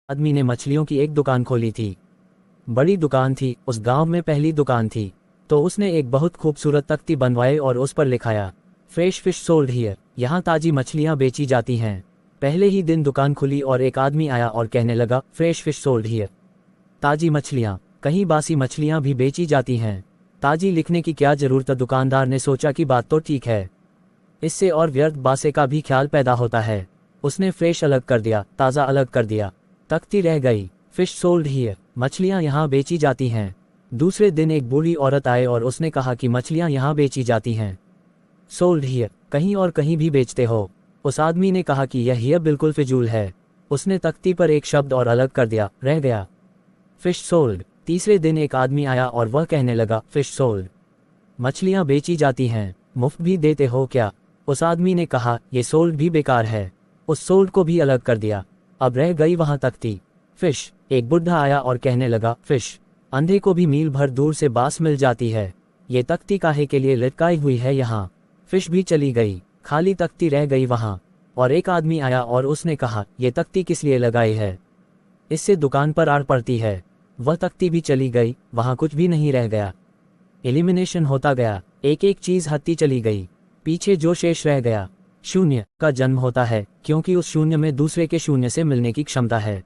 आदमी ने मछलियों की एक दुकान खोली थी। बड़ी दुकान थी, उस गांव में पहली दुकान थी। तो उसने एक बहुत खूबसूरत तख्ती बनवाई और उस पर लिखाया, फ्रेश फिश सोल्ड हियर, यहाँ ताज़ी मछलियाँ बेची जाती हैं। पहले ही दिन दुकान खुली और एक आदमी आया और कहने लगा, फ्रेश फिश सोल्ड हियर, ताज़ी मछलियाँ, कहीं बासी मछलियाँ भी बेची जाती हैं। ताज़ी लिखने की क्या ज़रूरत। दुकानदार ने सोचा कि बात तो ठीक है, इससे और व्यर्थ बासे का भी ख्याल पैदा होता है। उसने फ्रेश अलग कर दिया, ताज़ा अलग कर दिया, तख्ती रह गई, फिश सोल्ड हियर, मछलियाँ यहाँ बेची जाती हैं। दूसरे दिन एक बूढ़ी औरत आए और उसने कहा कि मछलियाँ यहाँ बेची जाती हैं, सोल्ड हियर, कहीं और कहीं भी बेचते हो। उस आदमी ने कहा कि यह हियर बिल्कुल फिजूल है। उसने तख्ती पर एक शब्द और अलग कर दिया, रह गया, फिश सोल्ड। तीसरे दिन एक आदमी आया और वह कहने लगा, फिश सोल्ड, मछलियाँ बेची जाती हैं, मुफ्त भी देते हो क्या। उस आदमी ने कहा, ये सोल्ड भी बेकार है। उस सोल्ड को भी अलग कर दिया, अब रह गई वहाँ तख्ती, फिश। एक बुढ़ा आया और कहने लगा, फिश, अंधे को भी मील भर दूर से बास मिल जाती है, ये तख्ती काहे के लिए लटकाई हुई है यहाँ। फिश भी चली गई, खाली तख्ती रह गई वहाँ। और एक आदमी आया और उसने कहा, ये तख्ती किस लिए लगाई है, इससे दुकान पर आड़ पड़ती है। वह तख्ती भी चली गई, वहाँ कुछ भी नहीं रह गया। एलिमिनेशन होता गया, एक एक चीज़ हटती चली गई, पीछे जो शेष रह गया, शून्य का जन्म होता है, क्योंकि उस शून्य में दूसरे के शून्य से मिलने की क्षमता है।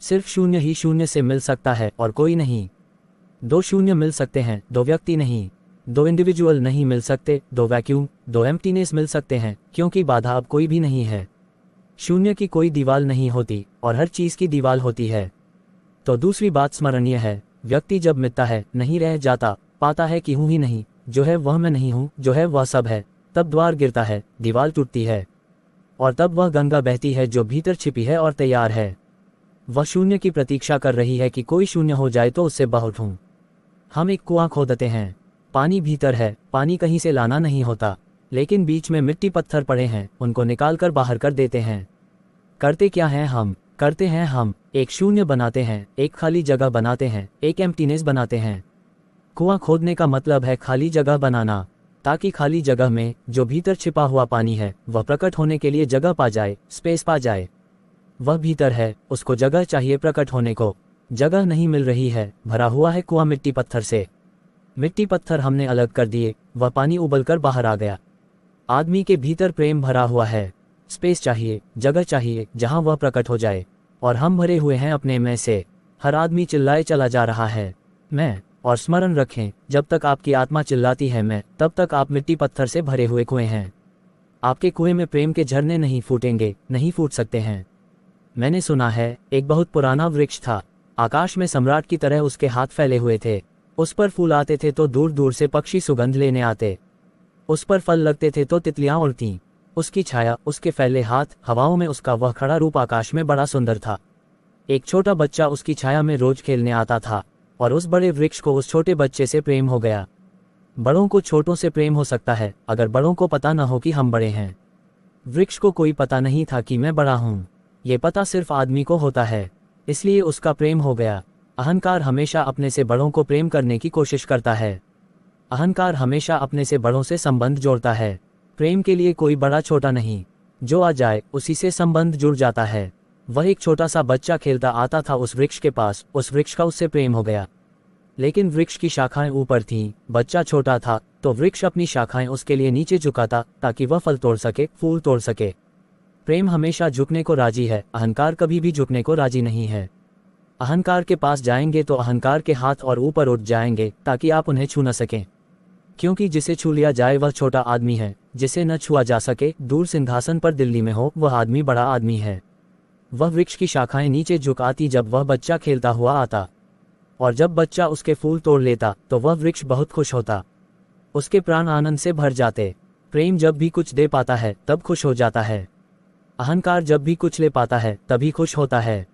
सिर्फ शून्य ही शून्य से मिल सकता है और कोई नहीं। दो शून्य मिल सकते हैं, दो व्यक्ति नहीं। दो इंडिविजुअल नहीं मिल सकते, दो वैक्यूम, दो एम्प्टीनेस मिल सकते हैं, क्योंकि बाधा अब कोई भी नहीं है। शून्य की कोई दीवाल नहीं होती और हर चीज़ की दीवाल होती है। तो दूसरी बात स्मरणीय है, व्यक्ति जब मिटता है, नहीं रह जाता, पाता है कि हूँ ही नहीं, जो है वह मैं नहीं हूँ, जो है वह सब है, तब द्वार गिरता है, दीवार टूटती है, और तब वह गंगा बहती है जो भीतर छिपी है और तैयार है। वह शून्य की प्रतीक्षा कर रही है कि कोई शून्य हो जाए तो उससे बहुत हूँ। हम एक कुआं खोदते हैं, पानी भीतर है, पानी कहीं से लाना नहीं होता, लेकिन बीच में मिट्टी पत्थर पड़े हैं, उनको निकाल कर बाहर कर देते हैं। करते क्या हैं हम, करते हैं हम एक शून्य बनाते हैं, एक खाली जगह बनाते हैं, एक एम्प्टीनेस बनाते हैं। कुआं खोदने का मतलब है खाली जगह बनाना, ताकि खाली जगह में जो भीतर छिपा हुआ पानी है वह प्रकट होने के लिए जगह पा जाए, स्पेस पा जाए। वह भीतर है, उसको जगह चाहिए प्रकट होने को, जगह नहीं मिल रही है, भरा हुआ है कुआं मिट्टी पत्थर से। मिट्टी पत्थर हमने अलग कर दिए, वह पानी उबलकर बाहर आ गया। आदमी के भीतर प्रेम भरा हुआ है, स्पेस चाहिए, जगह चाहिए जहां वह प्रकट हो जाए, और हम भरे हुए हैं अपने में से। हर आदमी चिल्लाए चला जा रहा है, मैं। और स्मरण रखें, जब तक आपकी आत्मा चिल्लाती है मैं, तब तक आप मिट्टी पत्थर से भरे हुए कुएं हैं। आपके कुएं में प्रेम के झरने नहीं फूटेंगे, नहीं फूट सकते हैं। मैंने सुना है, एक बहुत पुराना वृक्ष था, आकाश में सम्राट की तरह उसके हाथ फैले हुए थे। उस पर फूल आते थे तो दूर दूर से पक्षी सुगंध लेने आते, उस पर फल लगते थे तो तितलियां उड़तीं। उसकी छाया, उसके फैले हाथ, हवाओं में उसका वह खड़ा रूप आकाश में बड़ा सुंदर था। एक छोटा बच्चा उसकी छाया में रोज खेलने आता था, और उस बड़े वृक्ष को उस छोटे बच्चे से प्रेम हो गया। बड़ों को छोटों से प्रेम हो सकता है, अगर बड़ों को पता न हो कि हम बड़े हैं। वृक्ष को कोई पता नहीं था कि मैं बड़ा हूँ, ये पता सिर्फ आदमी को होता है, इसलिए उसका प्रेम हो गया। अहंकार हमेशा अपने से बड़ों को प्रेम करने की कोशिश करता है। अहंकार हमेशा अपने से बड़ों से संबंध जोड़ता है। प्रेम के लिए कोई बड़ा छोटा नहीं, जो आ जाए उसी से संबंध जुड़ जाता है। वह एक छोटा सा बच्चा खेलता आता था उस वृक्ष के पास, उस वृक्ष का उससे प्रेम हो गया। लेकिन वृक्ष की शाखाएं ऊपर थीं, बच्चा छोटा था, तो वृक्ष अपनी शाखाएं उसके लिए नीचे झुकाता ताकि वह फल तोड़ सके, फूल तोड़ सके। प्रेम हमेशा झुकने को राजी है, अहंकार कभी भी झुकने को राजी नहीं है। अहंकार के पास जाएंगे तो अहंकार के हाथ और ऊपर उठ जाएंगे ताकि आप उन्हें छू न सकें, क्योंकि जिसे छू लिया जाए वह छोटा आदमी है, जिसे न छुआ जा सके, दूर सिंहासन पर दिल्ली में हो, वह आदमी बड़ा आदमी है। वह वृक्ष की शाखाएं नीचे झुकाती जब वह बच्चा खेलता हुआ आता, और जब बच्चा उसके फूल तोड़ लेता तो वह वृक्ष बहुत खुश होता, उसके प्राण आनंद से भर जाते। प्रेम जब भी कुछ दे पाता है तब खुश हो जाता है, अहंकार जब भी कुछ ले पाता है तभी खुश होता है।